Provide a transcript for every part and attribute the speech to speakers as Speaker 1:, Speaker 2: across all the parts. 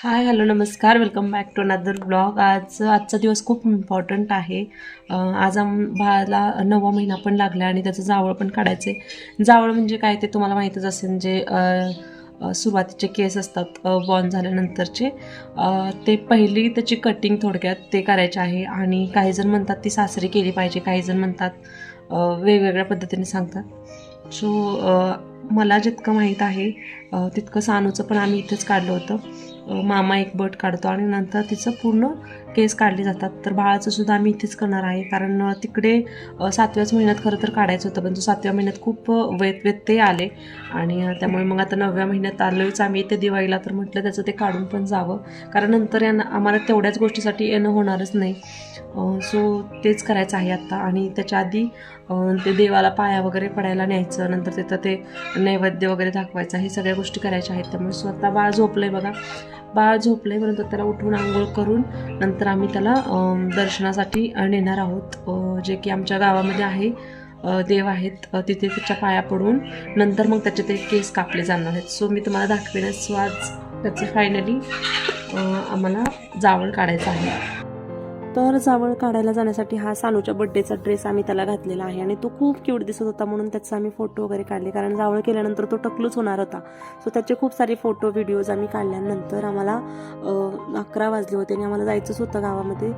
Speaker 1: हाय hello नमस्कार welcome back to another blog. आजचा दिवस खूप इम्पॉर्टंट आहे. आज बाळाला 9वा महिना पण लागला आणि त्याचं जावळ पण काढायचे. जावळ म्हणजे काय ते तुम्हाला माहीतच असेल. जे सुरुवातीचे केस असतात बॉर्न झाल्यानंतरचे, ते पहिली त्याची कटिंग थोडक्यात ते करायचे आहे. आणि काही जण म्हणतात ती सासरी केली पाहिजे, काही जण म्हणतात वेगवेगळ्या पद्धतीने सांगतात. सो मला जितकं माहीत आहे तितकं सानूचं पण आम्ही इथेच काढलं होतं. मामा एक बट काढतो आणि नंतर तिचं पूर्ण केस काढले जातात. तर बाळाचं सुद्धा आम्ही इथेच करणार आहे, कारण तिकडे 7व्याच महिन्यात खरं तर काढायचं होतं, पण 7व्या महिन्यात खूप व्यत्यय आले आणि त्यामुळे मग आता 9व्या महिन्यात आलोच आम्ही इथे दिवाळीला. तर म्हटलं त्याचं ते काढून पण जावं, कारण नंतर आम्हाला तेवढ्याच गोष्टीसाठी येणं होणारच नाही. सो तेच करायचं आहे आत्ता. आणि त्याच्या आधी ते देवाला पाया वगैरे पडायला न्यायचं, नंतर तिथं ते नैवेद्य वगैरे दाखवायचं, हे सगळ्या गोष्टी करायच्या आहेत. त्यामुळे स्वतः बाळ झोपलं आहे बघा. बाळ झोपलं आहे, परंतु त्याला उठून आंघोळ करून नंतर आम्ही त्याला दर्शनासाठी नेणार आहोत. जे की आमच्या गावामध्ये आहे, देव आहेत, तिथे त्याच्या पाया पडून नंतर मग त्याचे ते केस कापले जाणार आहेत. सो मी तुम्हाला दाखवेनच. सो आज त्याचं फायनली आम्हाला जावळ काढायचं आहे. तर जावळ काढायला जाण्यासाठी हा सानूच्या बड्डेचा ड्रेस आम्ही त्याला घातलेला आहे आणि तो खूप क्यूट दिसत होता, म्हणून त्याचा आम्ही फोटो वगैरे काढले, कारण जावळ केल्यानंतर तो टकलूच होणार होता. सो त्याचे खूप सारे फोटो व्हिडिओज आम्ही काढल्यानंतर आम्हाला 11 वाजले होते आणि आम्हाला जायचंच होतं गावामध्ये.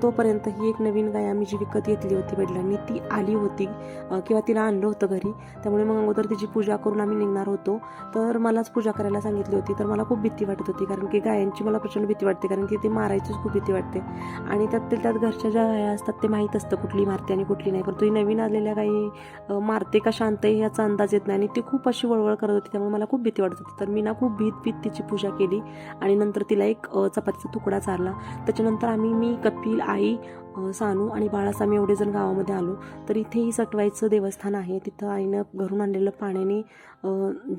Speaker 1: तोपर्यंत ही एक नवीन गाय आम्ही जी विकत घेतली होती वडिलांनी, ती आली होती किंवा तिला आणलं होतं घरी. त्यामुळे मग अगोदर तिची पूजा करून आम्ही निघणार होतो. तर मलाच पूजा करायला सांगितली होती. तर मला खूप भीती वाटत होती, कारण की गायांची मला प्रचंड भीती वाटते, कारण की ते मारायचीच खूप भीती वाटते. आणि त्यात घरच्या ज्या गाया असतात ते माहीत असतं कुठली मारते आणि कुठली नाही. परंतु ही नवीन आलेल्या गाई मारते का शांत आहे याचा अंदाज येत नाही, आणि ती खूप अशी वळवळ करत होती, त्यामुळे मला खूप भीती वाटत होती. तर मी ना खूप भीत तिची पूजा केली आणि नंतर तिला एक चपातीचा तुकडा चारला. त्याच्यानंतर मी कपिल, आई, सानू आणि बाळास आम्ही एवढे जण गावामध्ये आलो. तर इथेही सटवाईचं देवस्थान आहे. तिथं आईनं घरून आणलेलं पाण्याने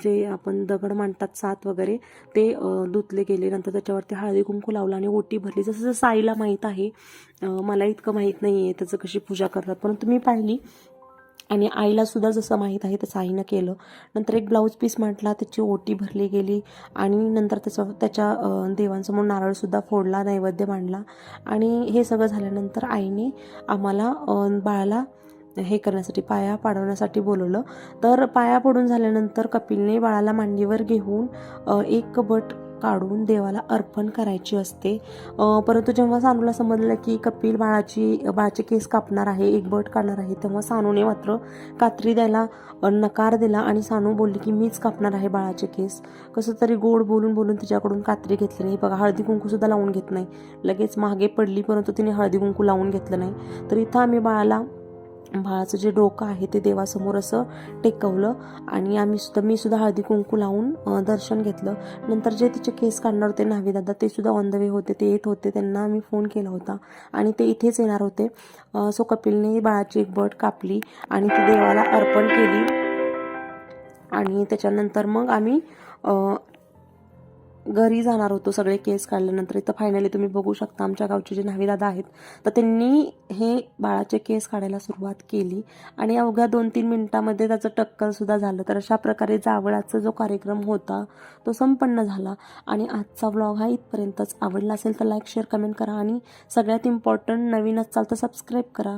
Speaker 1: जे आपण दगड मांडतात 7 वगैरे, ते धुतले गेले. नंतर त्याच्यावरती हळदी कुंकू लावला आणि ओटी भरली. जसं जसं आईला माहीत आहे, मला इतकं माहीत नाही आहे त्याचं कशी पूजा करतात, परंतु मी पाहिली आणि आईला सुद्धा जसं माहीत आहे तसं आईनं केलं. नंतर एक ब्लाऊज पीस मांडला, त्याची ओटी भरली गेली आणि नंतर त्याच्या देवांसमोर नारळसुद्धा फोडला, नैवेद्य मांडला. आणि हे सगळं झाल्यानंतर आईने आम्हाला बाळाला हे करण्यासाठी, पाया पाडवण्यासाठी बोलवलं. तर पाया पडून झाल्यानंतर कपिलने बाळाला मांडीवर घेऊन एक बट काढून देवाला अर्पण करायची असते. परंतु जेव्हा सानूला समजलं की कपिल बाळाचे केस कापणार आहे, एक बट काढणार आहे, तेव्हा सानूने मात्र कात्री द्यायला नकार दिला आणि सानू बोलली की मीच कापणार आहे बाळाचे केस. कसं तरी गोड बोलून बोलून तिच्याकडून कात्री घेतली नाही. बघा, हळदी कुंकू सुद्धा लावून घेत नाही, लगेच मागे पडली, परंतु तिने हळदी कुंकू लावून घेतलं नाही. तर इथं आम्ही बाळाचं जे डोकं आहे ते देवासमोर असं टेकवलं आणि मी सुद्धा हळदी कुंकू लावून दर्शन घेतलं. नंतर जे तिचे केस काढणार होते न्हावी दादा, ते सुद्धा ऑन द वे होते, ते येत होते. त्यांना मी फोन केला होता आणि ते इथेच येणार होते. सो कपिलने बाळाची एक बट कापली आणि ती देवाला अर्पण केली. आणि त्याच्यानंतर मग आम्ही घरी जाणार होतो सगळे केस काढल्यानंतर. इथं फायनली तुम्ही बघू शकता आमच्या गावचे जे न्हावी दादा आहेत, तर त्यांनी हे बाळाचे केस काढायला सुरुवात केली आणि अवघ्या 2-3 मिनिटामध्ये त्याचं टक्कलसुद्धा झालं. तर अशा प्रकारे जावळाचा जो कार्यक्रम होता तो संपन्न झाला. आणि आजचा व्लॉग हा इथपर्यंतच. आवडला असेल तर लाईक, शेअर, कमेंट करा आणि सगळ्यात इम्पॉर्टंट नवीन असाल तर सबस्क्राईब करा.